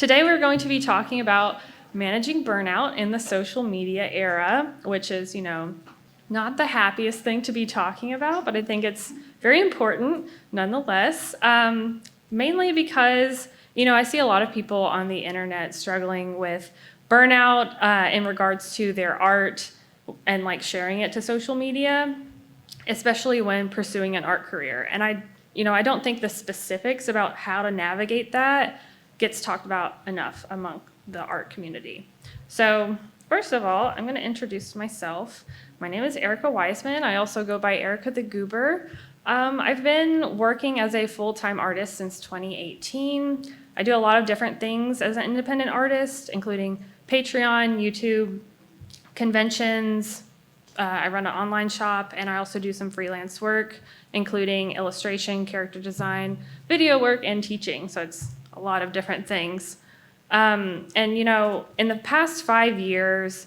Today we're going to be talking about managing burnout in the social media era, which is, not the happiest thing to be talking about, but I think it's very important nonetheless, mainly because, I see a lot of people on the internet struggling with burnout in regards to their art and like sharing it to social media, especially when pursuing an art career. And I don't think the specifics about how to navigate that gets talked about enough among the art community. So first of all, I'm going to introduce myself. My name is Erica Weisman. I also go by Erica the Goober. I've been working as a full-time artist since 2018. I do a lot of different things as an independent artist, including Patreon, YouTube, conventions. I run an online shop, and I also do some freelance work, including illustration, character design, video work, and teaching. So it's a lot of different things. And in the past 5 years,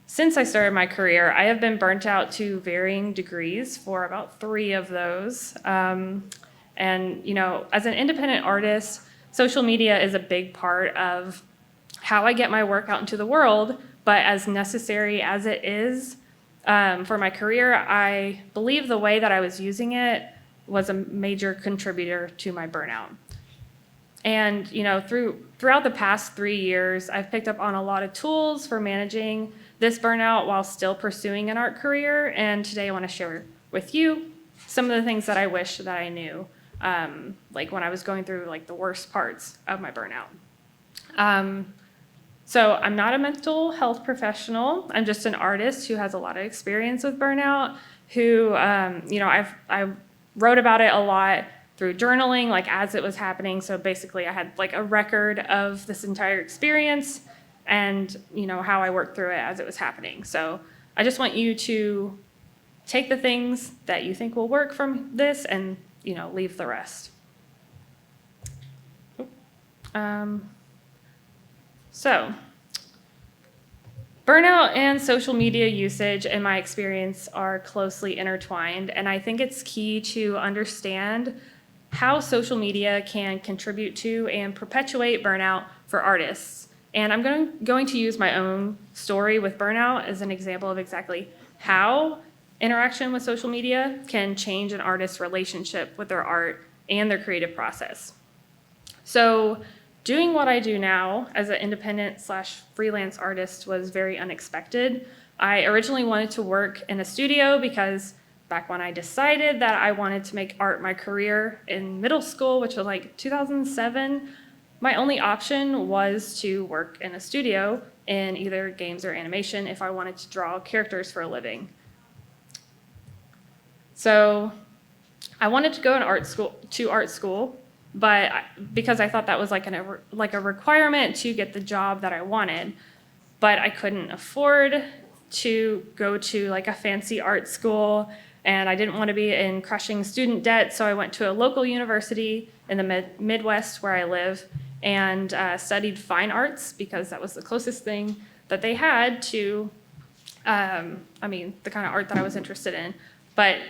since I started my career, I have been burnt out to varying degrees for about 3 of those. And as an independent artist, social media is a big part of how I get my work out into the world, but as necessary as it is for my career, I believe the way that I was using it was a major contributor to my burnout. And throughout the past 3 years, I've picked up on a lot of tools for managing this burnout while still pursuing an art career. And today I want to share with you some of the things that I wish that I knew, like when I was going through like the worst parts of my burnout. So I'm not a mental health professional. I'm just an artist who has a lot of experience with burnout, who, I wrote about it a lot through journaling, like as it was happening. So basically I had like a record of this entire experience and, how I worked through it as it was happening. So I just want you to take the things that you think will work from this and, leave the rest. So burnout and social media usage, in my experience, are closely intertwined. And I think it's key to understand how social media can contribute to and perpetuate burnout for artists. And I'm going to use my own story with burnout as an example of exactly how interaction with social media can change an artist's relationship with their art and their creative process. So doing what I do now as an independent/freelance artist was very unexpected. I originally wanted to work in a studio because back when I decided that I wanted to make art my career in middle school, which was like 2007, my only option was to work in a studio in either games or animation if I wanted to draw characters for a living. So I wanted to go to art school, but because I thought that was like a requirement to get the job that I wanted, but I couldn't afford to go to like a fancy art school, and I didn't want to be in crushing student debt, so I went to a local university in the Midwest where I live and studied fine arts because that was the closest thing that they had to, the kind of art that I was interested in. But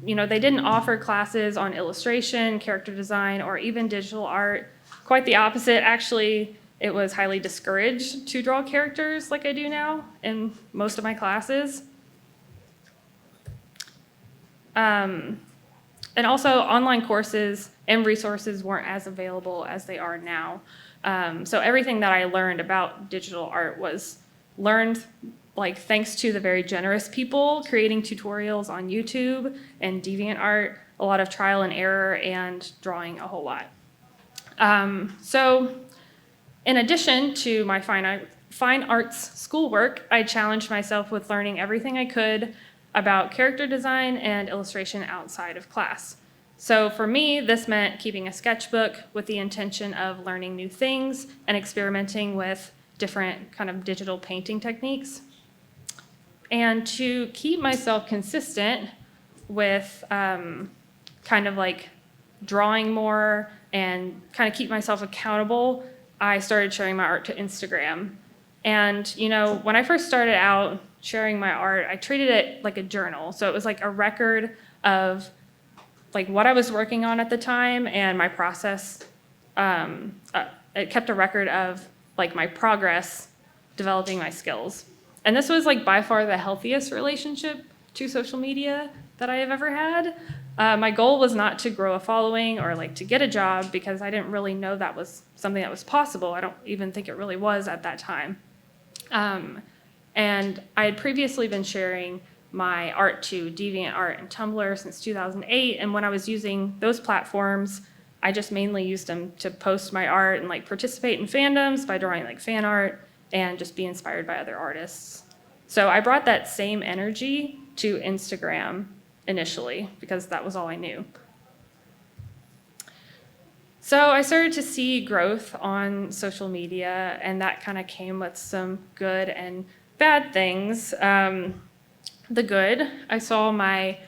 they didn't offer classes on illustration, character design, or even digital art. Quite the opposite. Actually, it was highly discouraged to draw characters like I do now in most of my classes. And also, online courses and resources weren't as available as they are now. So everything that I learned about digital art was learned thanks to the very generous people creating tutorials on YouTube and DeviantArt, a lot of trial and error, and drawing a whole lot. So in addition to my fine arts schoolwork, I challenged myself with learning everything I could about character design and illustration outside of class. So for me, this meant keeping a sketchbook with the intention of learning new things and experimenting with different kind of digital painting techniques. And to keep myself consistent with drawing more and kind of keep myself accountable, I started sharing my art to Instagram. And, when I first started out sharing my art, I treated it like a journal. So it was like a record of what I was working on at the time and my process, and it kept a record of like my progress developing my skills. And this was like by far the healthiest relationship to social media that I have ever had. My goal was not to grow a following or like to get a job, because I didn't really know that was something that was possible. I don't even think it really was at that time. And I had previously been sharing my art to DeviantArt and Tumblr since 2008. And when I was using those platforms, I just mainly used them to post my art and like participate in fandoms by drawing like fan art and just be inspired by other artists. So I brought that same energy to Instagram initially, because that was all I knew. So I started to see growth on social media, and that kind of came with some good and bad things. The good, I saw my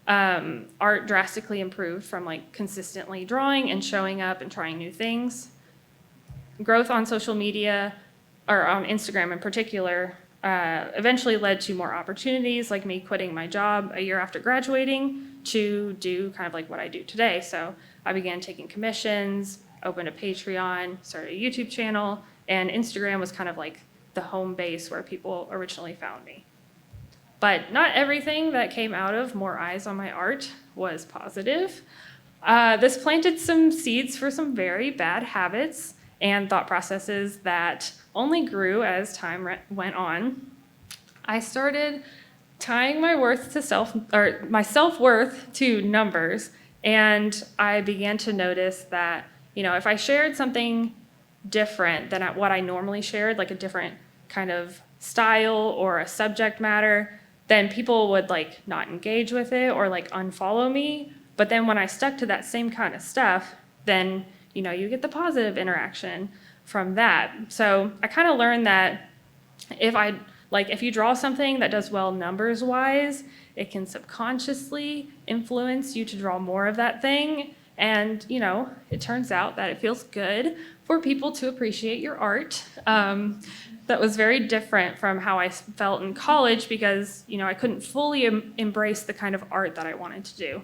art drastically improve from like consistently drawing and showing up and trying new things. Growth on social media, or on Instagram in particular, eventually led to more opportunities, like me quitting my job a year after graduating to do kind of like what I do today. So I began taking commissions, opened a Patreon, started a YouTube channel, and Instagram was kind of like the home base where people originally found me. But not everything that came out of more eyes on my art was positive. This planted some seeds for some very bad habits and thought processes that only grew as time went on. I started tying my worth to my self-worth to numbers, and I began to notice that, if I shared something different than what I normally shared, like a different kind of style or a subject matter, then people would like not engage with it or like unfollow me. But then when I stuck to that same kind of stuff, then you get the positive interaction from that. So I kind of learned that if you draw something that does well numbers wise, it can subconsciously influence you to draw more of that thing. And it turns out that it feels good for people to appreciate your art. That was very different from how I felt in college, because I couldn't fully embrace the kind of art that I wanted to do.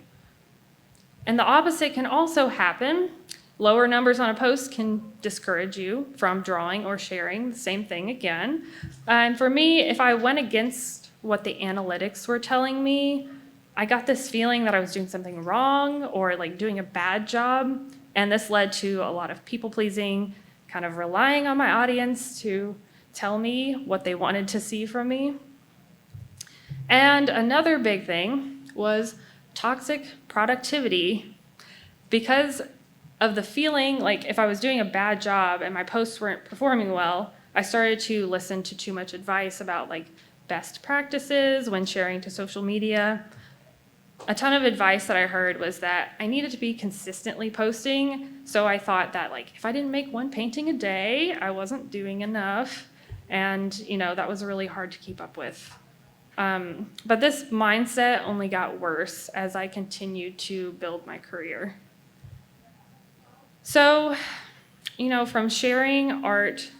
And the opposite can also happen. Lower numbers on a post can discourage you from drawing or sharing the same thing again. And for me, if I went against what the analytics were telling me, I got this feeling that I was doing something wrong or like doing a bad job. And this led to a lot of people pleasing, kind of relying on my audience to tell me what they wanted to see from me. And another big thing was toxic productivity. Because of the feeling like if I was doing a bad job and my posts weren't performing well, I started to listen to too much advice about like best practices when sharing to social media. A ton of advice that I heard was that I needed to be consistently posting. So I thought that like if I didn't make one painting a day, I wasn't doing enough. And that was really hard to keep up with. But this mindset only got worse as I continued to build my career. So, from sharing art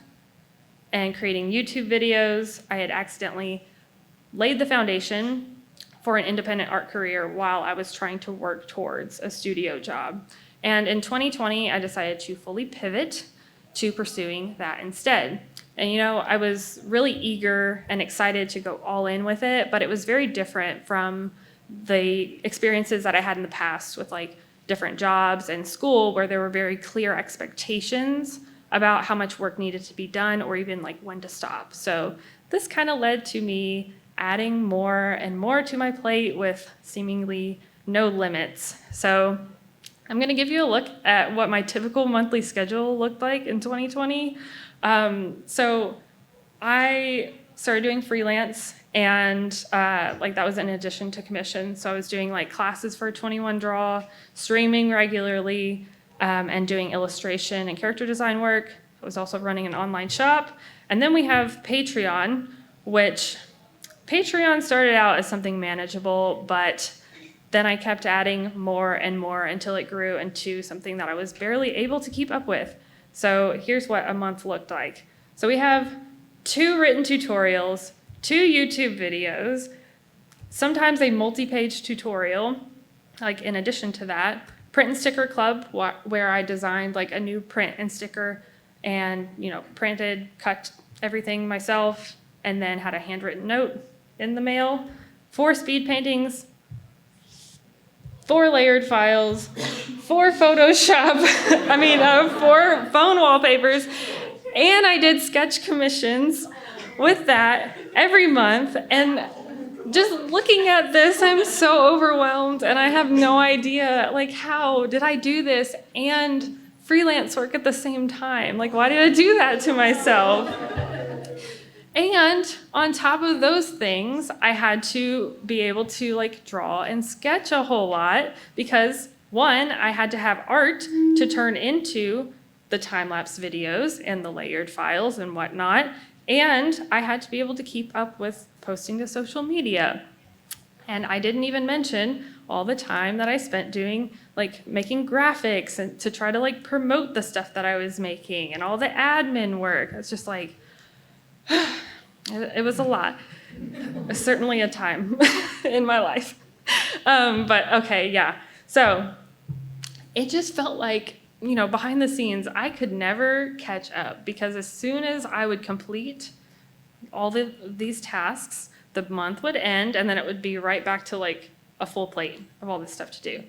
and creating YouTube videos, I had accidentally laid the foundation for an independent art career while I was trying to work towards a studio job. And in 2020, I decided to fully pivot to pursuing that instead. And I was really eager and excited to go all in with it, but it was very different from the experiences that I had in the past with like different jobs and school, where there were very clear expectations about how much work needed to be done or even like when to stop. So this kind of led to me adding more and more to my plate with seemingly no limits. So I'm going to give you a look at what my typical monthly schedule looked like in 2020. So I started doing freelance, and that was in addition to commission. So I was doing like classes for 21 Draw, streaming regularly, and doing illustration and character design work. I was also running an online shop. And then we have Patreon, which Patreon started out as something manageable, but then I kept adding more and more until it grew into something that I was barely able to keep up with. So here's what a month looked like. So we have 2 written tutorials, 2 YouTube videos, sometimes a multi-page tutorial, like in addition to that, print and sticker club, where I designed like a new print and sticker and, printed, cut everything myself, and then had a handwritten note in the mail, 4 speed paintings, 4 layered files, 4 Photoshop, 4 phone wallpapers, and I did sketch commissions with that every month. And just looking at this, I'm so overwhelmed, and I have no idea, how did I do this and freelance work at the same time? Why did I do that to myself? And on top of those things, I had to be able to draw and sketch a whole lot because, one, I had to have art to turn into the time-lapse videos and the layered files and whatnot, and I had to be able to keep up with posting to social media. And I didn't even mention all the time that I spent doing making graphics and to try to promote the stuff that I was making and all the admin work. It's just it was a lot. Certainly a time in my life. But okay, yeah. So it just felt behind the scenes, I could never catch up because as soon as I would complete all these tasks, the month would end and then it would be right back to a full plate of all this stuff to do.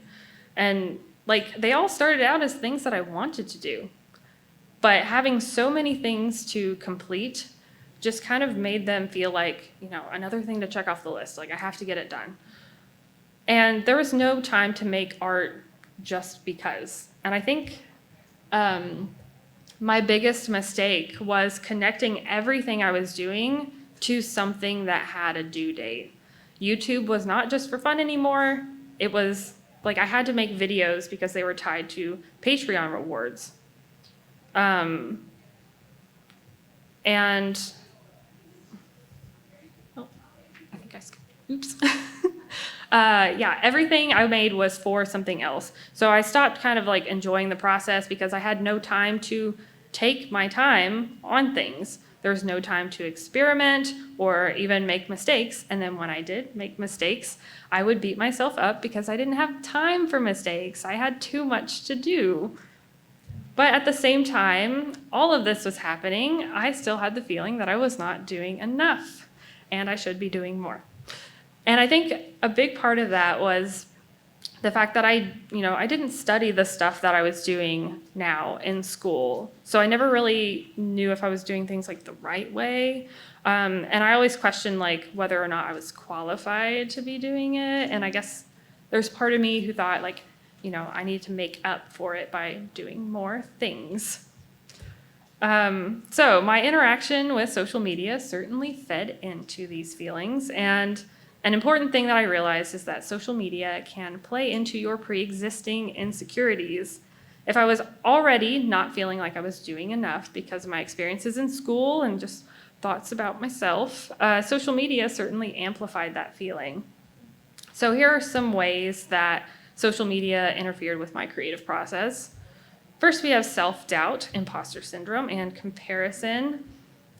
And they all started out as things that I wanted to do. But having so many things to complete just kind of made them feel another thing to check off the list. I have to get it done. And there was no time to make art just because. And I think my biggest mistake was connecting everything I was doing to something that had a due date. YouTube was not just for fun anymore. It was I had to make videos because they were tied to Patreon rewards. And I think I skipped. Oops. Everything I made was for something else. So I stopped kind of enjoying the process because I had no time to take my time on things. There was no time to experiment or even make mistakes. And then when I did make mistakes, I would beat myself up because I didn't have time for mistakes. I had too much to do. But at the same time, all of this was happening. I still had the feeling that I was not doing enough and I should be doing more. And I think a big part of that was the fact that I didn't study the stuff that I was doing now in school. So I never really knew if I was doing things the right way. And I always questioned whether or not I was qualified to be doing it. And I guess there's part of me who thought I need to make up for it by doing more things. So my interaction with social media certainly fed into these feelings. And an important thing that I realized is that social media can play into your pre-existing insecurities. If I was already not feeling like I was doing enough because of my experiences in school and just thoughts about myself, social media certainly amplified that feeling. So here are some ways that social media interfered with my creative process. First, we have self-doubt, imposter syndrome, and comparison.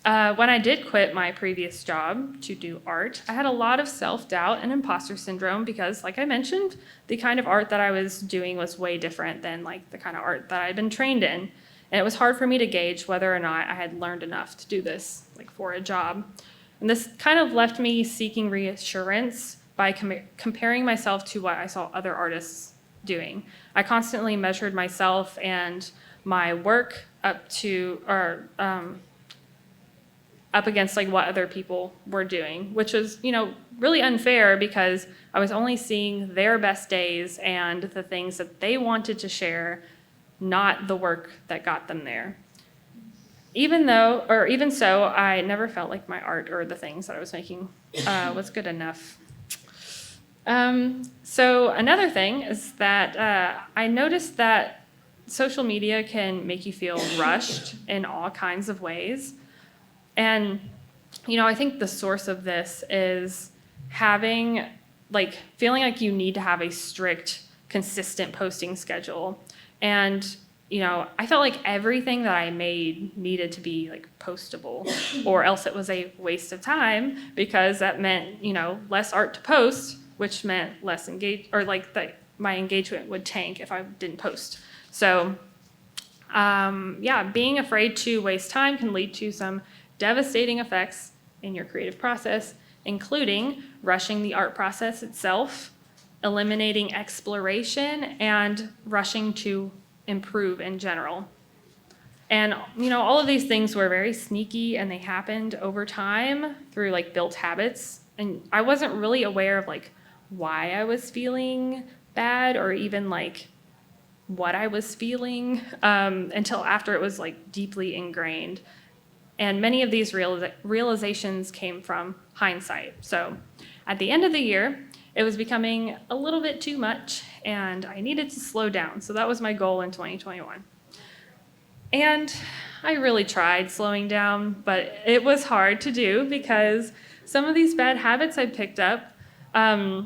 When I did quit my previous job to do art, I had a lot of self-doubt and imposter syndrome because, like I mentioned, the kind of art that I was doing was way different than the kind of art that I'd been trained in. And it was hard for me to gauge whether or not I had learned enough to do this for a job. And this kind of left me seeking reassurance by comparing myself to what I saw other artists doing. I constantly measured myself and my work up against what other people were doing, which was, really unfair because I was only seeing their best days and the things that they wanted to share, not the work that got them there. Even so, I never felt like my art or the things that I was making was good enough. So another thing is that I noticed that social media can make you feel rushed in all kinds of ways. And, I think the source of this is feeling like you need to have a strict, consistent posting schedule. And, I felt like everything that I made needed to be postable, or else it was a waste of time because that meant, less art to post, which meant less my engagement would tank if I didn't post. So Being afraid to waste time can lead to some devastating effects in your creative process, including rushing the art process itself, eliminating exploration, and rushing to improve in general. And, all of these things were very sneaky, and they happened over time through built habits. And I wasn't really aware of why I was feeling bad or even what I was feeling until after it was deeply ingrained. And many of these realizations came from hindsight. So at the end of the year, it was becoming a little bit too much, and I needed to slow down. So that was my goal in 2021. And I really tried slowing down, but it was hard to do because some of these bad habits I picked up, I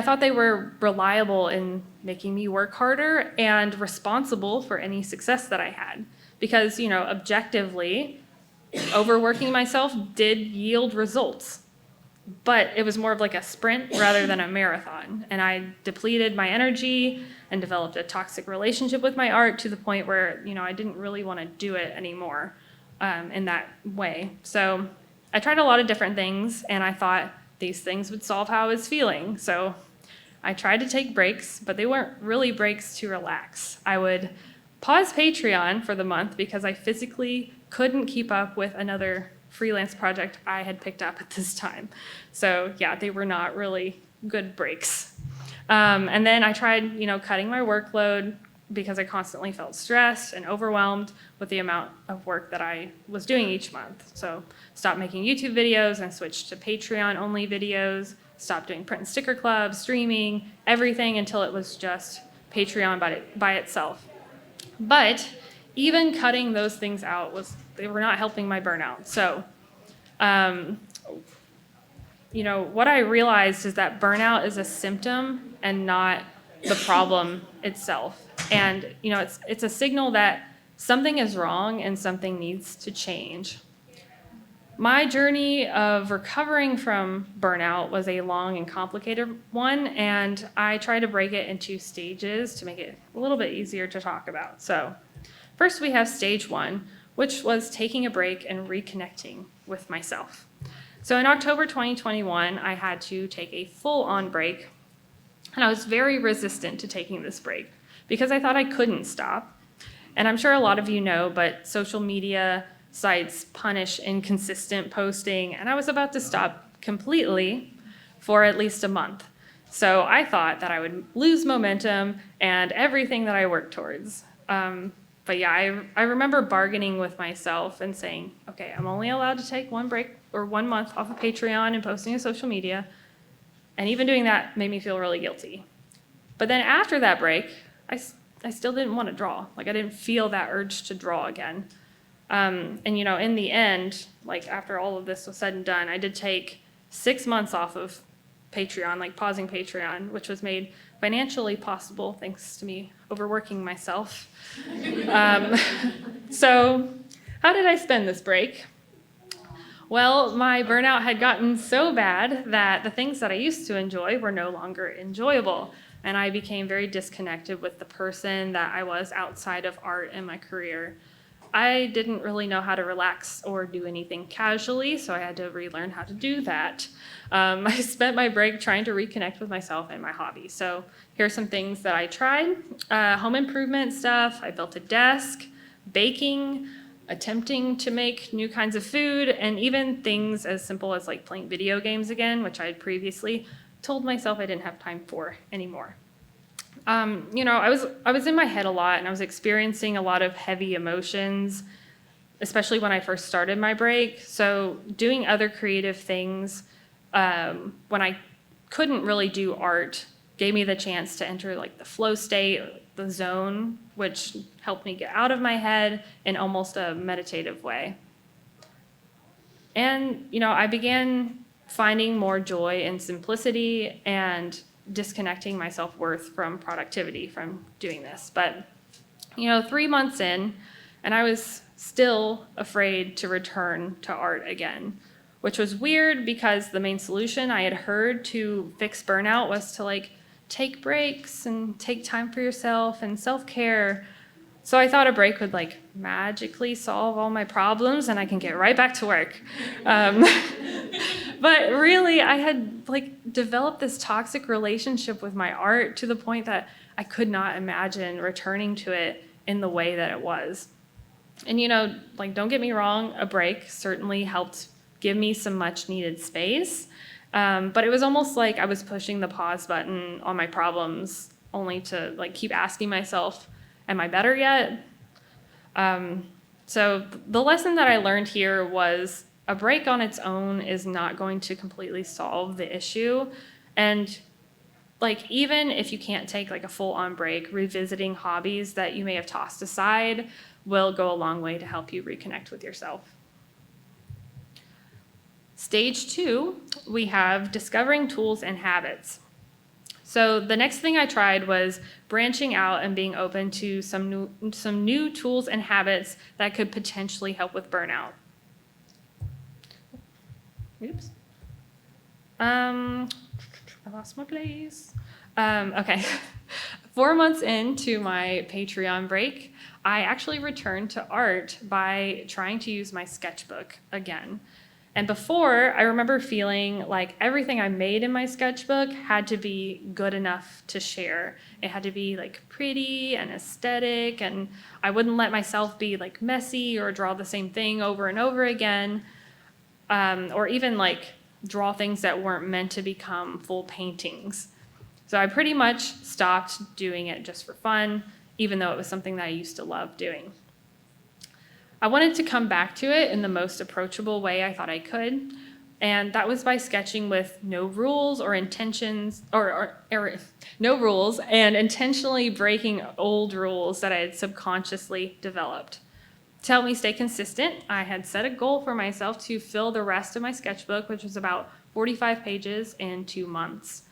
thought they were reliable in making me work harder and responsible for any success that I had. Because, objectively, overworking myself did yield results. But it was more of a sprint rather than a marathon. And I depleted my energy and developed a toxic relationship with my art to the point where, I didn't really want to do it anymore in that way. So I tried a lot of different things, and I thought these things would solve how I was feeling. So I tried to take breaks, but they weren't really breaks to relax. I would pause Patreon for the month because I physically couldn't keep up with another freelance project I had picked up at this time. So they were not really good breaks. And then I tried, cutting my workload because I constantly felt stressed and overwhelmed with the amount of work that I was doing each month. So stopped making YouTube videos and switched to Patreon-only videos, stopped doing print and sticker clubs, streaming, everything until it was just Patreon by itself. But even cutting those things out they were not helping my burnout. So, what I realized is that burnout is a symptom and not the problem itself. And, it's a signal that something is wrong and something needs to change. My journey of recovering from burnout was a long and complicated one, and I try to break it into stages to make it a little bit easier to talk about. So first we have stage 1, which was taking a break and reconnecting with myself. So in October 2021, I had to take a full-on break, and I was very resistant to taking this break because I thought I couldn't stop. And I'm sure a lot of you know, but social media sites punish inconsistent posting, and I was about to stop completely for at least a month. So I thought that I would lose momentum and everything that I worked towards. I remember bargaining with myself and saying, okay, I'm only allowed to take one break or 1 month off of Patreon and posting to social media. And even doing that made me feel really guilty. But then after that break, I still didn't want to draw. I didn't feel that urge to draw again. In the end, after all of this was said and done, I did take 6 months off of Patreon, pausing Patreon, which was made financially possible thanks to me overworking myself. So how did I spend this break? Well, my burnout had gotten so bad that the things that I used to enjoy were no longer enjoyable, and I became very disconnected with the person that I was outside of art and my career. I didn't really know how to relax or do anything casually, so I had to relearn how to do that. I spent my break trying to reconnect with myself and my hobby. So here's some things that I tried. Home improvement stuff. I built a desk, baking, attempting to make new kinds of food, and even things as simple as playing video games again, which I had previously told myself I didn't have time for anymore. I was in my head a lot, and I was experiencing a lot of heavy emotions, especially when I first started my break. So doing other creative things when I couldn't really do art gave me the chance to enter the flow state, the zone, which helped me get out of my head in almost a meditative way. And, I began finding more joy in simplicity and disconnecting my self-worth from productivity from doing this. But, 3 months in, and I was still afraid to return to art again, which was weird because the main solution I had heard to fix burnout was to take breaks and take time for yourself and self-care. So I thought a break would like magically solve all my problems and I can get right back to work. But really, I had like developed this toxic relationship with my art to the point that I could not imagine returning to it in the way that it was. And like, don't get me wrong, a break certainly helped give me some much needed space. But it was almost like I was pushing the pause button on my problems only to like keep asking myself, am I better yet? So the lesson that I learned here was a break on its own is not going to completely solve the issue. And like, even if you can't take like a full-on break, revisiting hobbies that you may have tossed aside will go a long way to help you reconnect with yourself. Stage 2, we have discovering tools and habits. So the next thing I tried was branching out and being open to some new tools and habits that could potentially help with burnout. Oops. I lost my place. Okay. 4 months into my Patreon break, I actually returned to art by trying to use my sketchbook again. And before, I remember feeling like everything I made in my sketchbook had to be good enough to share. It had to be like pretty and aesthetic, and I wouldn't let myself be like messy or draw the same thing over and over again, or even like draw things that weren't meant to become full paintings. So I pretty much stopped doing it just for fun, even though it was something that I used to love doing. I wanted to come back to it in the most approachable way I thought I could, and that was by sketching with no rules or intentions, or no rules, and intentionally breaking old rules that I had subconsciously developed. To help me stay consistent, I had set a goal for myself to fill the rest of my sketchbook, which was about 45 pages, in 2 months.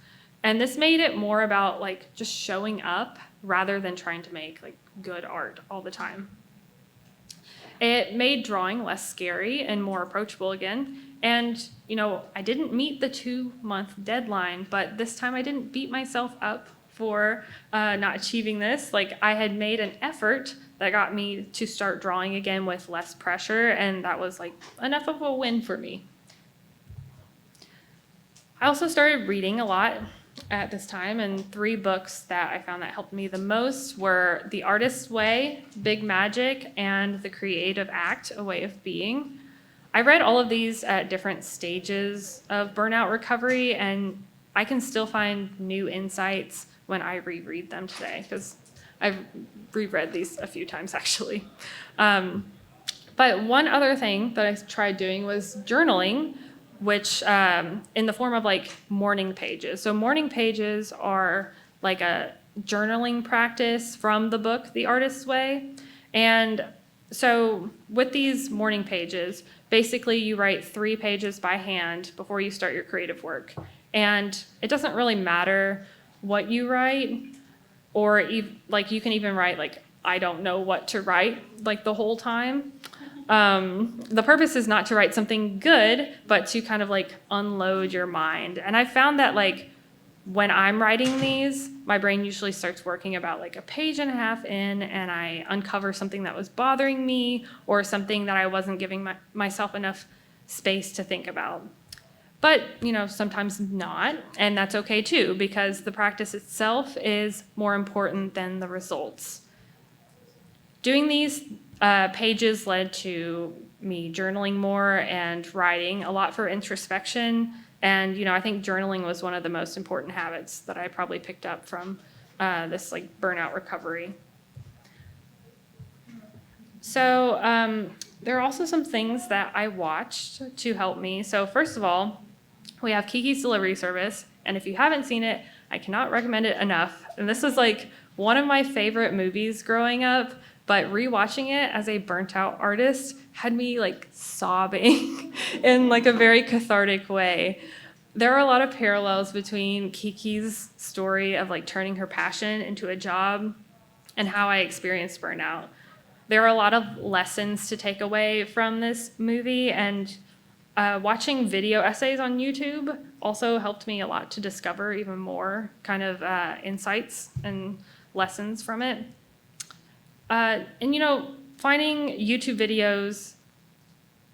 And this made it more about like just showing up rather than trying to make like good art all the time. It made drawing less scary and more approachable again. And, I didn't meet the 2-month deadline, but this time I didn't beat myself up for not achieving this. Like, I had made an effort that got me to start drawing again with less pressure, and that was like enough of a win for me. I also started reading a lot at this time, and 3 books that I found that helped me the most were The Artist's Way, Big Magic, and The Creative Act, A Way of Being. I read all of these at different stages of burnout recovery, and I can still find new insights when I reread them today, because I've reread these a few times actually. But one other thing that I tried doing was journaling, which in the form of like morning pages. So morning pages are like a journaling practice from the book, The Artist's Way. And so with these morning pages, basically you write 3 pages by hand before you start your creative work. And it doesn't really matter what you write, or like you can even write like, I don't know what to write, like the whole time. The purpose is not to write something good, but to kind of like unload your mind. And I found that like when I'm writing these, my brain usually starts working about like a page and a half in, and I uncover something that was bothering me or something that I wasn't giving myself enough space to think about. But, sometimes not, and that's okay too, because the practice itself is more important than the results. Doing these pages led to me journaling more and writing a lot for introspection. And, I think journaling was one of the most important habits that I probably picked up from this like burnout recovery. So there are also some things that I watched to help me. So first of all, we have Kiki's Delivery Service. And if you haven't seen it, I cannot recommend it enough. And this was like one of my favorite movies growing up. But rewatching it as a burnt out artist had me like sobbing in like a very cathartic way. There are a lot of parallels between Kiki's story of like turning her passion into a job and how I experienced burnout. There are a lot of lessons to take away from this movie, and watching video essays on YouTube also helped me a lot to discover even more kind of insights and lessons from it. And finding YouTube videos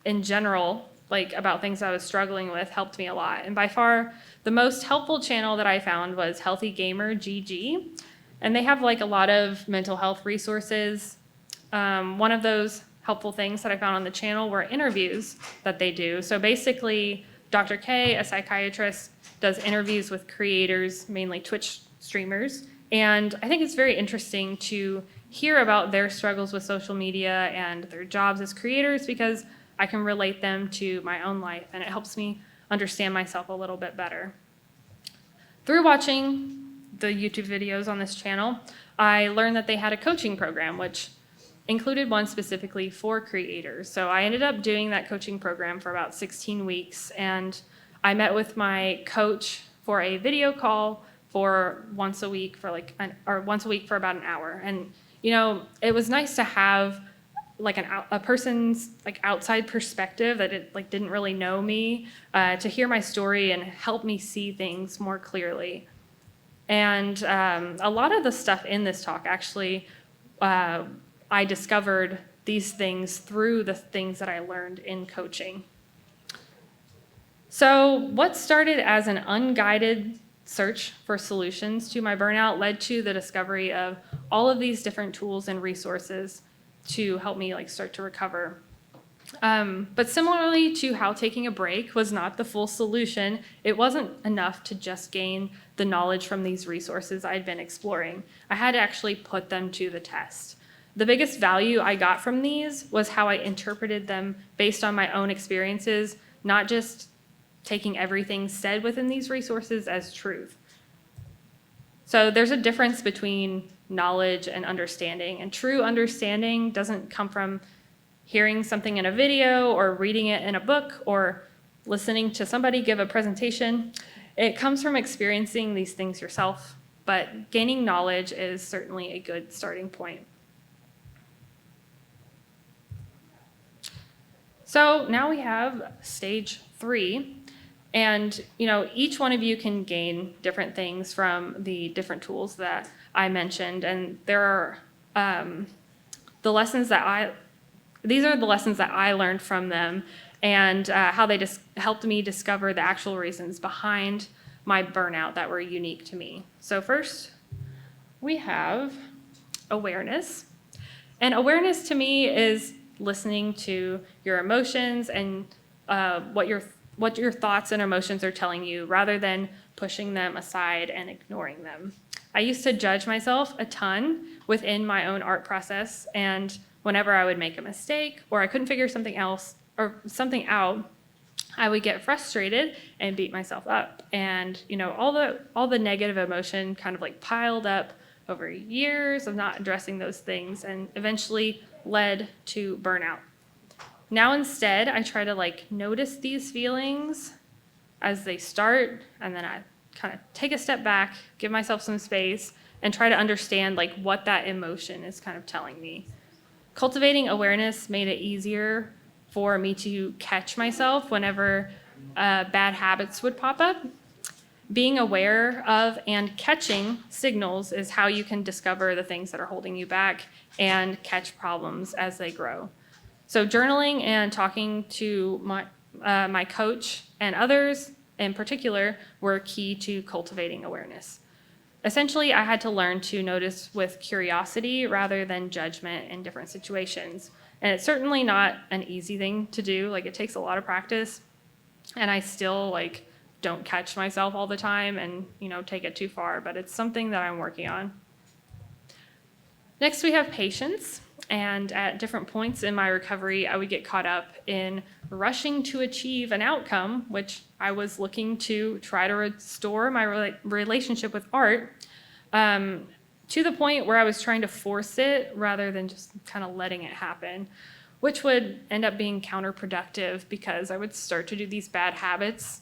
in general, like about things I was struggling with, helped me a lot. And by far, the most helpful channel that I found was Healthy Gamer GG. And they have like a lot of mental health resources. One of those helpful things that I found on the channel were interviews that they do. So basically, Dr. K, a psychiatrist, does interviews with creators, mainly Twitch streamers. And I think it's very interesting to hear about their struggles with social media and their jobs as creators, because I can relate them to my own life, and it helps me understand myself a little bit better. Through watching the YouTube videos on this channel, I learned that they had a coaching program, which included one specifically for creators. So I ended up doing that coaching program for about 16 weeks, and I met with my coach for a video call for once a week for about an hour. And it was nice to have like a person's like outside perspective that didn't really know me, to hear my story and help me see things more clearly. And a lot of the stuff in this talk, actually, I discovered these things through the things that I learned in coaching. So what started as an unguided search for solutions to my burnout led to the discovery of all of these different tools and resources to help me start to recover. But similarly to how taking a break was not the full solution, it wasn't enough to just gain the knowledge from these resources I'd been exploring. I had to actually put them to the test. The biggest value I got from these was how I interpreted them based on my own experiences, not just taking everything said within these resources as truth. So there's a difference between knowledge and understanding, and true understanding doesn't come from hearing something in a video or reading it in a book or listening to somebody give a presentation. It comes from experiencing these things yourself, but gaining knowledge is certainly a good starting point. So now we have stage 3, and each one of you can gain different things from the different tools that I mentioned, and there are these are the lessons that I learned from them, and how they just helped me discover the actual reasons behind my burnout that were unique to me. So first, we have awareness. And awareness to me is listening to your emotions and what your thoughts and emotions are telling you, rather than pushing them aside and ignoring them. I used to judge myself a ton within my own art process, and whenever I would make a mistake or I couldn't figure something out, I would get frustrated and beat myself up. And all the negative emotion kind of piled up over years of not addressing those things, and eventually led to burnout. Now instead, I try to notice these feelings as they start, and then I kind of take a step back, give myself some space, and try to understand what that emotion is kind of telling me. Cultivating awareness made it easier for me to catch myself whenever bad habits would pop up. Being aware of and catching signals is how you can discover the things that are holding you back and catch problems as they grow. So journaling and talking to my coach and others in particular were key to cultivating awareness. Essentially, I had to learn to notice with curiosity rather than judgment in different situations. And it's certainly not an easy thing to do. It takes a lot of practice. And I still don't catch myself all the time and take it too far, but it's something that I'm working on. Next, we have patience. And at different points in my recovery, I would get caught up in rushing to achieve an outcome, which I was looking to try to restore my relationship with art, to the point where I was trying to force it rather than just kind of letting it happen, which would end up being counterproductive because I would start to do these bad habits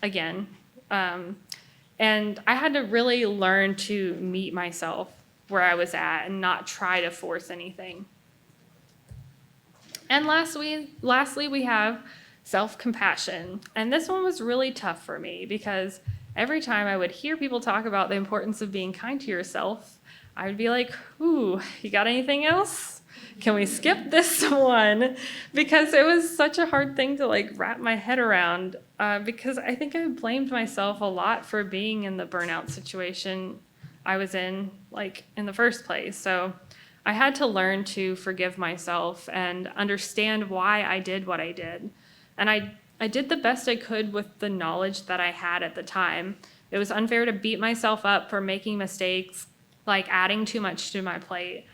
again. And I had to really learn to meet myself where I was at and not try to force anything. And lastly, we have self-compassion. And this one was really tough for me because every time I would hear people talk about the importance of being kind to yourself, I would be like, ooh, you got anything else? Can we skip this one? Because it was such a hard thing to like wrap my head around, because I think I blamed myself a lot for being in the burnout situation I was in, like in the first place. So I had to learn to forgive myself and understand why I did what I did. And I did the best I could with the knowledge that I had at the time. It was unfair to beat myself up for making mistakes, like adding too much to my plate.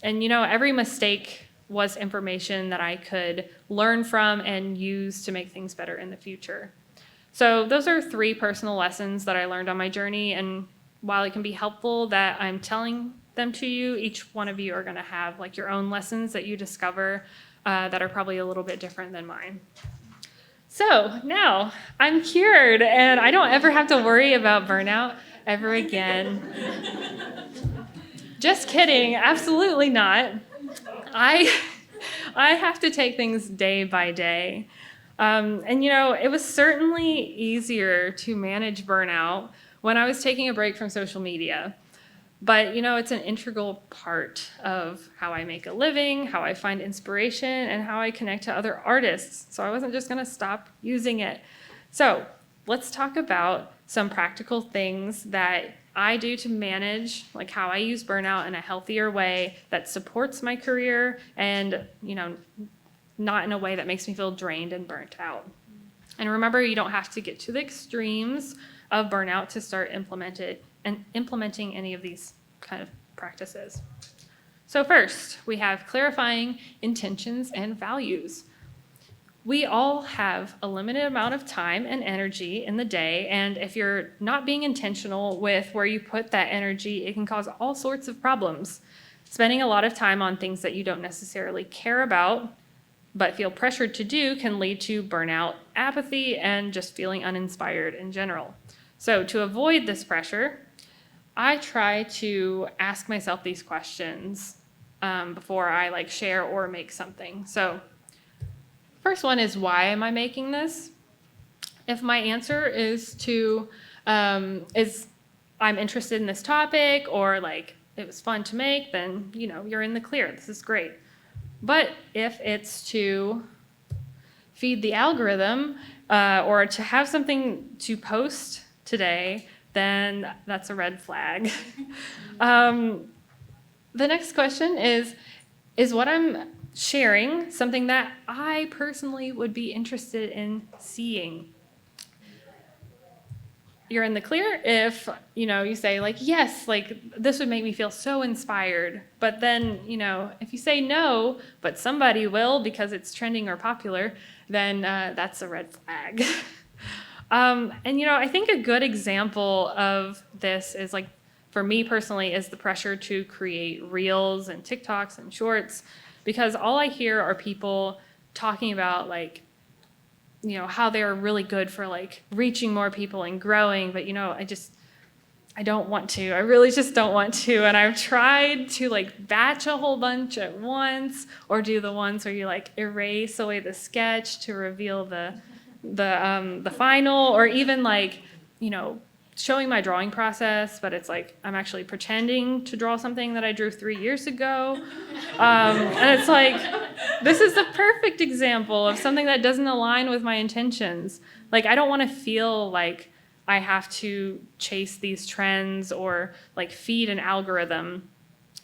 And every mistake was information that I could learn from and use to make things better in the future. So those are 3 personal lessons that I learned on my journey. And while it can be helpful that I'm telling them to you, each one of you are going to have like your own lessons that you discover that are probably a little bit different than mine. So now I'm cured and I don't ever have to worry about burnout ever again. Just kidding, absolutely not. I have to take things day by day. And it was certainly easier to manage burnout when I was taking a break from social media. But it's an integral part of how I make a living, how I find inspiration, and how I connect to other artists. So I wasn't just gonna stop using it. So let's talk about some practical things that I do to manage like how I use burnout in a healthier way that supports my career and, not in a way that makes me feel drained and burnt out. And remember, you don't have to get to the extremes of burnout to start implementing any of these kind of practices. So first, we have clarifying intentions and values. We all have a limited amount of time and energy in the day, and if you're not being intentional with where you put that energy, it can cause all sorts of problems. Spending a lot of time on things that you don't necessarily care about but feel pressured to do can lead to burnout, apathy, and just feeling uninspired in general. So to avoid this pressure, I try to ask myself these questions before I share or make something. So first one is, why am I making this? If my answer is I'm interested in this topic or it was fun to make, then you're in the clear. This is great. But if it's to feed the algorithm or to have something to post today, then that's a red flag. The next question is what I'm sharing something that I personally would be interested in seeing? You're in the clear if, you say yes, this would make me feel so inspired. But then, if you say no, but somebody will because it's trending or popular, then that's a red flag. And, I think a good example of this is for me personally, is the pressure to create reels and TikToks and shorts, because all I hear are people talking about how they're really good for reaching more people and growing, but I don't want to. I really just don't want to. And I've tried to batch a whole bunch at once, or do the ones where you erase away the sketch to reveal the final, or even showing my drawing process, but it's I'm actually pretending to draw something that I drew 3 years ago. And it's this is the perfect example of something that doesn't align with my intentions. I don't want to feel like I have to chase these trends or feed an algorithm.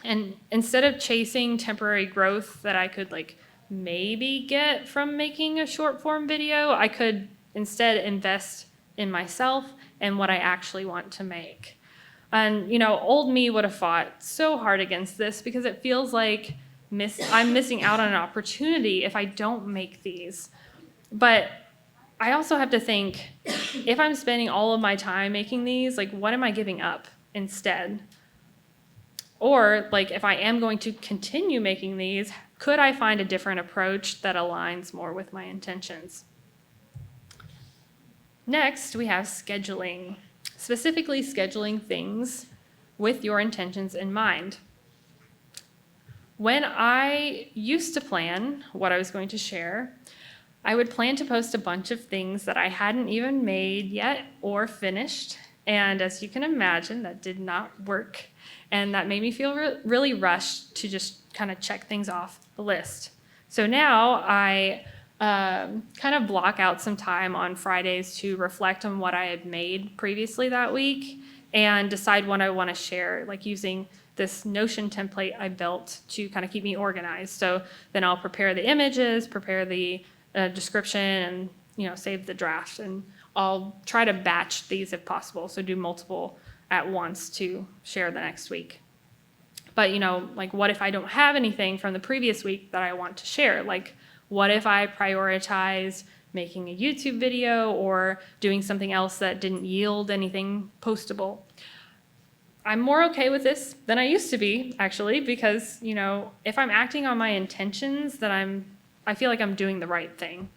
And instead of chasing temporary growth that I could maybe get from making a short form video, I could instead invest in myself and what I actually want to make. And, old me would have fought so hard against this because it feels like I'm missing out on an opportunity if I don't make these. But I also have to think, if I'm spending all of my time making these, what am I giving up instead? Or if I am going to continue making these, could I find a different approach that aligns more with my intentions? Next, we have scheduling, specifically scheduling things with your intentions in mind. When I used to plan what I was going to share, I would plan to post a bunch of things that I hadn't even made yet or finished, And as you can imagine, that did not work. And that made me feel really rushed to just kind of check things off the list. So now I kind of block out some time on Fridays to reflect on what I had made previously that week and decide what I want to share, like using this Notion template I built to kind of keep me organized. So then I'll prepare the images, prepare the description, and save the draft. And I'll try to batch these if possible, so do multiple at once to share the next week. But like, what if I don't have anything from the previous week that I want to share? Like, what if I prioritize making a YouTube video or doing something else that didn't yield anything postable? I'm more okay with this than I used to be, actually, because if I'm acting on my intentions, then I feel like I'm doing the right thing.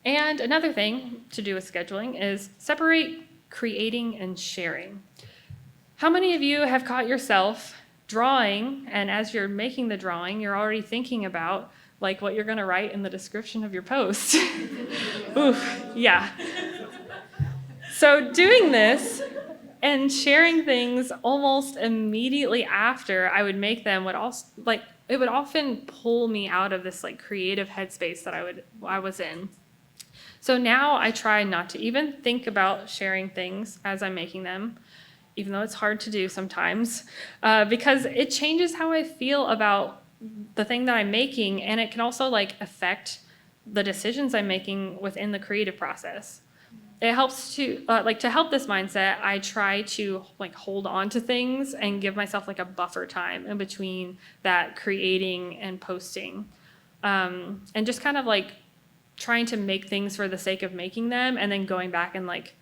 And another thing to do with scheduling is separate creating and sharing. How many of you have caught yourself drawing, and as you're making the drawing, you're already thinking about like what you're going to write in the description of your post? Oof, yeah. So doing this and sharing things almost immediately after I would make them would also it would often pull me out of this like creative headspace that I was in. So now I try not to even think about sharing things as I'm making them, even though it's hard to do sometimes, because it changes how I feel about the thing that I'm making, and it can also like affect the decisions I'm making within the creative process. It helps to to help this mindset. I try to like hold on to things and give myself like a buffer time in between that creating and posting, and just kind of like trying to make things for the sake of making them, and then going back and like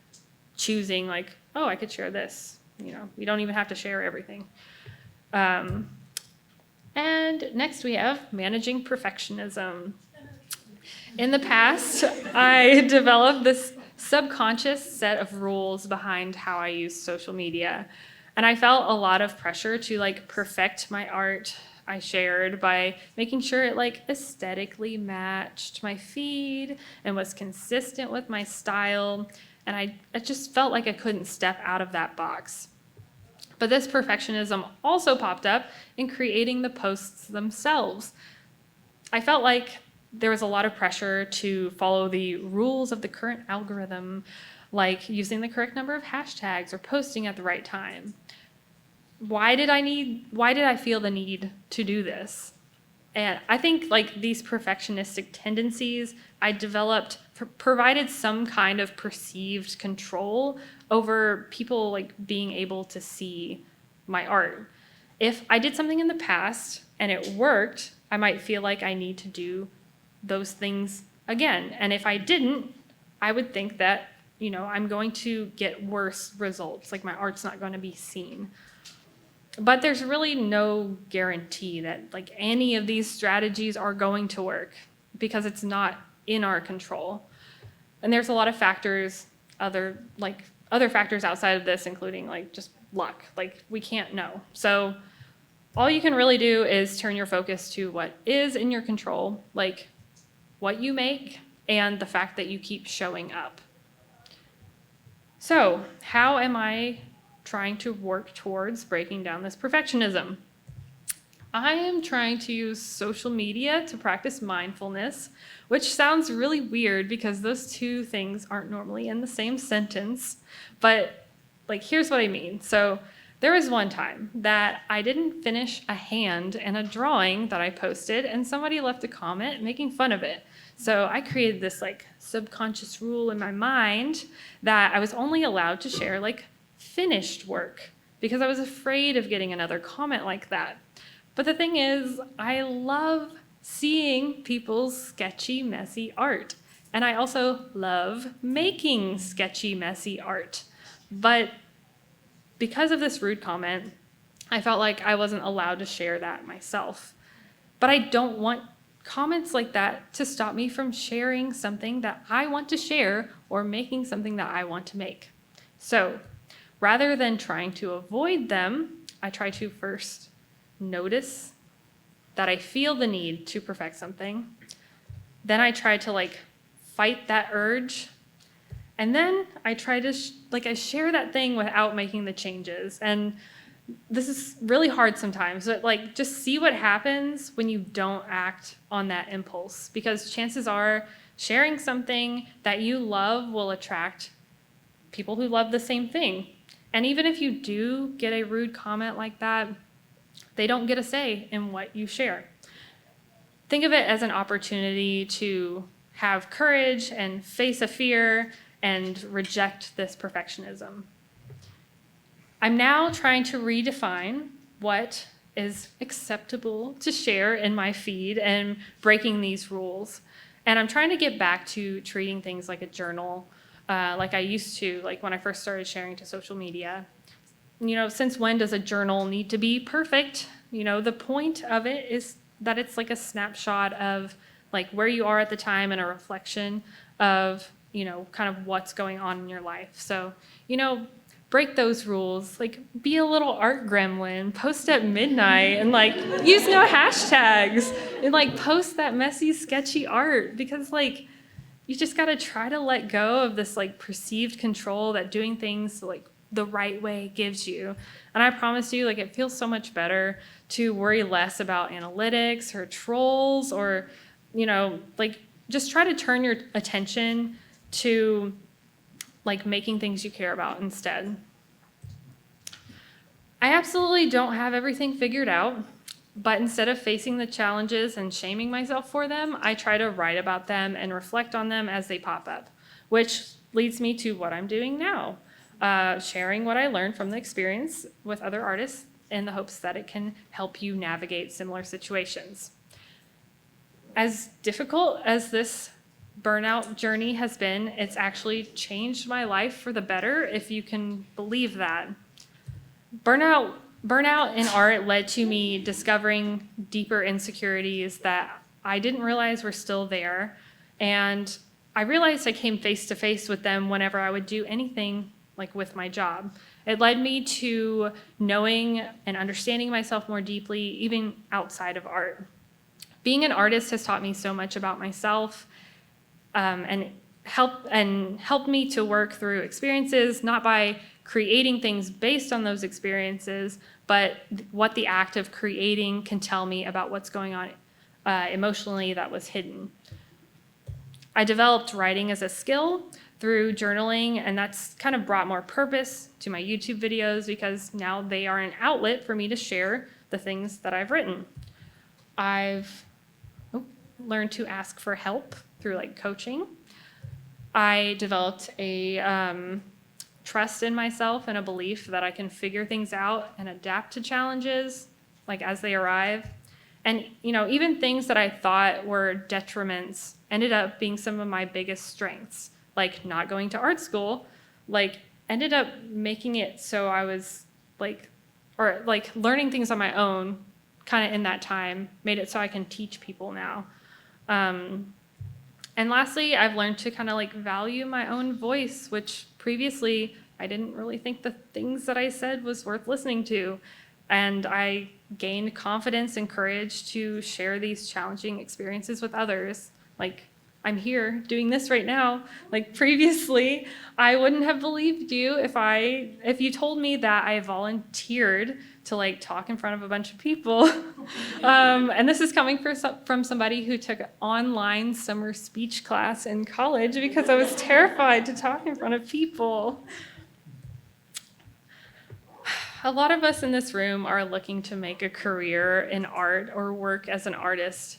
choosing like, oh, I could share this. We don't even have to share everything. And next we have managing perfectionism. In the past, I developed this subconscious set of rules behind how I use social media. And I felt a lot of pressure to like perfect my art I shared by making sure it like aesthetically matched my feed and was consistent with my style. And I just felt like I couldn't step out of that box. But this perfectionism also popped up in creating the posts themselves. I felt like there was a lot of pressure to follow the rules of the current algorithm, like using the correct number of hashtags or posting at the right time. Why did I feel the need to do this? And I think like these perfectionistic tendencies I developed provided some kind of perceived control over people like being able to see my art. If I did something in the past and it worked, I might feel like I need to do those things again. And if I didn't, I would think that, I'm going to get worse results, like my art's not going to be seen. But there's really no guarantee that like any of these strategies are going to work because it's not in our control. And there's a lot of factors, other factors outside of this, including like just luck. Like we can't know. So all you can really do is turn your focus to what is in your control, like what you make and the fact that you keep showing up. So how am I trying to work towards breaking down this perfectionism? I am trying to use social media to practice mindfulness, which sounds really weird because those two things aren't normally in the same sentence. But like, here's what I mean. So there was one time that I didn't finish a hand in a drawing that I posted, and somebody left a comment making fun of it. So I created this like subconscious rule in my mind that I was only allowed to share like finished work because I was afraid of getting another comment like that. But the thing is, I love seeing people's sketchy, messy art. And I also love making sketchy, messy art. But because of this rude comment, I felt like I wasn't allowed to share that myself. But I don't want comments like that to stop me from sharing something that I want to share or making something that I want to make. So rather than trying to avoid them, I try to first notice that I feel the need to perfect something. Then I try to like fight that urge. And then I try to, I share that thing without making the changes. And this is really hard sometimes, but just see what happens when you don't act on that impulse, because chances are sharing something that you love will attract people who love the same thing. And even if you do get a rude comment like that, they don't get a say in what you share. Think of it as an opportunity to have courage and face a fear and reject this perfectionism. I'm now trying to redefine what is acceptable to share in my feed and breaking these rules. And I'm trying to get back to treating things like a journal, like I used to, like when I first started sharing to social media. Since when does a journal need to be perfect? The point of it is that it's like a snapshot of where you are at the time and a reflection of, kind of what's going on in your life. So, break those rules, be a little art gremlin, post at midnight and use no hashtags and post that messy, sketchy art, because you just got to try to let go of this perceived control that doing things the right way gives you. And I promise you, it feels so much better to worry less about analytics or trolls or, just try to turn your attention to making things you care about instead. I absolutely don't have everything figured out, but instead of facing the challenges and shaming myself for them, I try to write about them and reflect on them as they pop up, which leads me to what I'm doing now, sharing what I learned from the experience with other artists in the hopes that it can help you navigate similar situations. As difficult as this burnout journey has been, it's actually changed my life for the better, if you can believe that. Burnout in art led to me discovering deeper insecurities that I didn't realize were still there. And I realized I came face to face with them whenever I would do anything with my job. It led me to knowing and understanding myself more deeply, even outside of art. Being an artist has taught me so much about myself, and helped me to work through experiences, not by creating things based on those experiences, but what the act of creating can tell me about what's going on emotionally that was hidden. I developed writing as a skill through journaling, and that's kind of brought more purpose to my YouTube videos, because now they are an outlet for me to share the things that I've written. I've learned to ask for help through coaching. I developed a trust in myself and a belief that I can figure things out and adapt to challenges as they arrive. And even things that I thought were detriments ended up being some of my biggest strengths, like not going to art school, ended up making it so I was learning things on my own kind of in that time made it so I can teach people now. And lastly, I've learned to kind of value my own voice, which previously I didn't really think the things that I said was worth listening to. And I gained confidence and courage to share these challenging experiences with others. I'm here doing this right now. Previously, I wouldn't have believed you if you told me that I volunteered to talk in front of a bunch of people. And this is coming from somebody who took an online summer speech class in college because I was terrified to talk in front of people. A lot of us in this room are looking to make a career in art or work as an artist.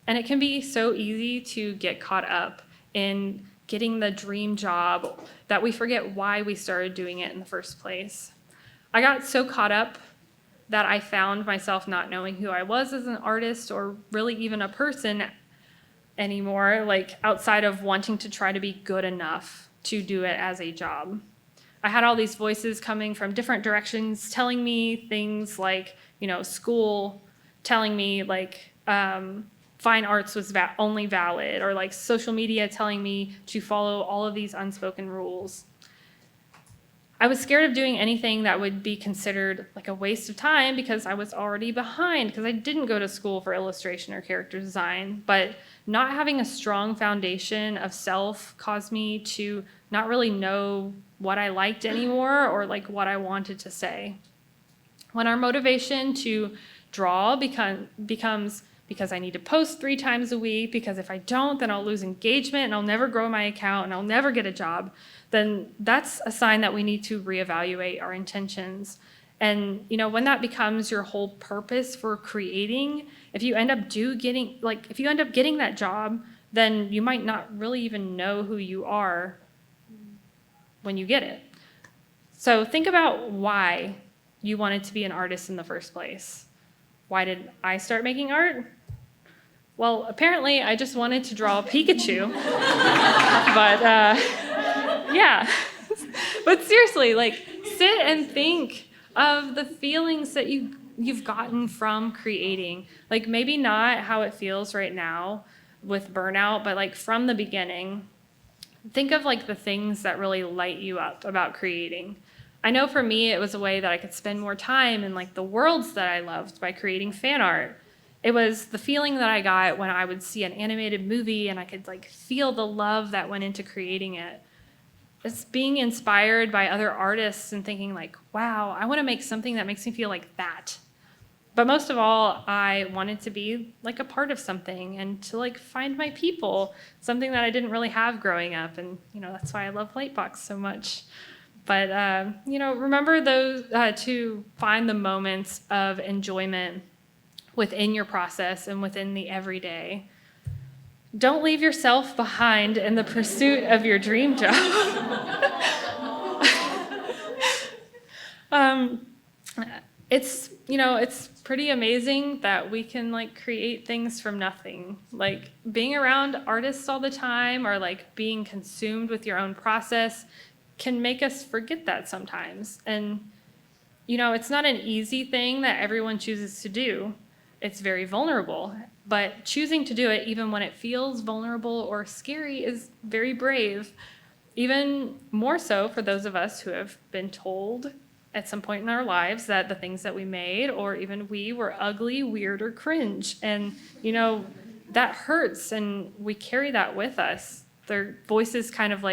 And it can be so easy to get caught up in getting the dream job that we forget why we started doing it in the first place. I got so caught up that I found myself not knowing who I was as an artist or really even a person anymore, outside of wanting to try to be good enough to do it as a job. I had all these voices coming from different directions telling me things school telling me fine arts was only valid, or social media telling me to follow all of these unspoken rules. I was scared of doing anything that would be considered a waste of time because I was already behind, because I didn't go to school for illustration or character design. But not having a strong foundation of self caused me to not really know what I liked anymore or like what I wanted to say. When our motivation to draw becomes because I need to post 3 times a week, because if I don't, then I'll lose engagement and I'll never grow my account and I'll never get a job, then that's a sign that we need to reevaluate our intentions. And when that becomes your whole purpose for creating, if you end up getting that job, then you might not really even know who you are when you get it. So think about why you wanted to be an artist in the first place. Why did I start making art? Well, apparently I just wanted to draw a Pikachu. But yeah. But seriously, sit and think of the feelings that you've gotten from creating. Maybe not how it feels right now with burnout, but from the beginning. Think of the things that really light you up about creating. I know for me, it was a way that I could spend more time in the worlds that I loved by creating fan art. It was the feeling that I got when I would see an animated movie and I could feel the love that went into creating it. It's being inspired by other artists and thinking wow, I want to make something that makes me feel like that. But most of all, I wanted to be a part of something and to find my people, something that I didn't really have growing up. And, that's why I love LightBox so much. But, remember those to find the moments of enjoyment within your process and within the everyday. Don't leave yourself behind in the pursuit of your dream job. It's pretty amazing that we can create things from nothing. Being around artists all the time or being consumed with your own process can make us forget that sometimes. And it's not an easy thing that everyone chooses to do. It's very vulnerable, but choosing to do it even when it feels vulnerable or scary is very brave. Even more so for those of us who have been told at some point in our lives that the things that we made or even we were ugly, weird, or cringe. And, that hurts and we carry that with us. Their voices kind of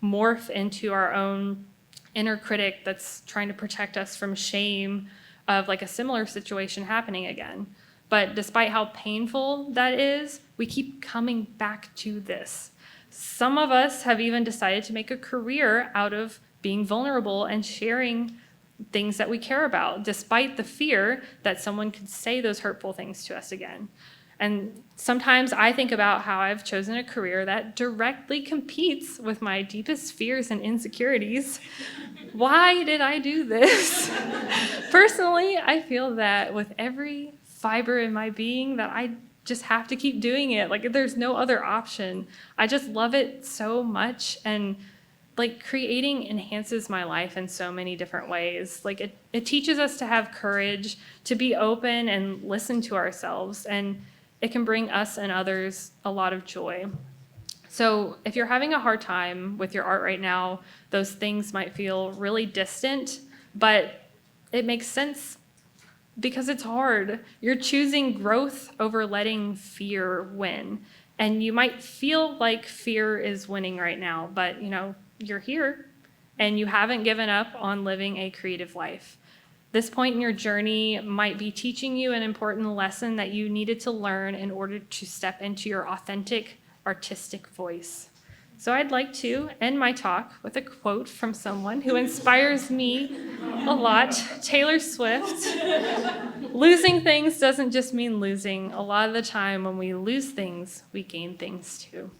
morph into our own inner critic that's trying to protect us from shame of a similar situation happening again. But despite how painful that is, we keep coming back to this. Some of us have even decided to make a career out of being vulnerable and sharing things that we care about, despite the fear that someone could say those hurtful things to us again. And sometimes I think about how I've chosen a career that directly competes with my deepest fears and insecurities. Why did I do this? Personally, I feel that with every fiber in my being that I just have to keep doing it. There's no other option. I just love it so much. And creating enhances my life in so many different ways. It teaches us to have courage, to be open and listen to ourselves. And it can bring us and others a lot of joy. So if you're having a hard time with your art right now, those things might feel really distant, but it makes sense because it's hard. You're choosing growth over letting fear win. And you might feel like fear is winning right now, but you're here and you haven't given up on living a creative life. This point in your journey might be teaching you an important lesson that you needed to learn in order to step into your authentic artistic voice. So I'd like to end my talk with a quote from someone who inspires me a lot, Taylor Swift. Losing things doesn't just mean losing. A lot of the time when we lose things, we gain things too.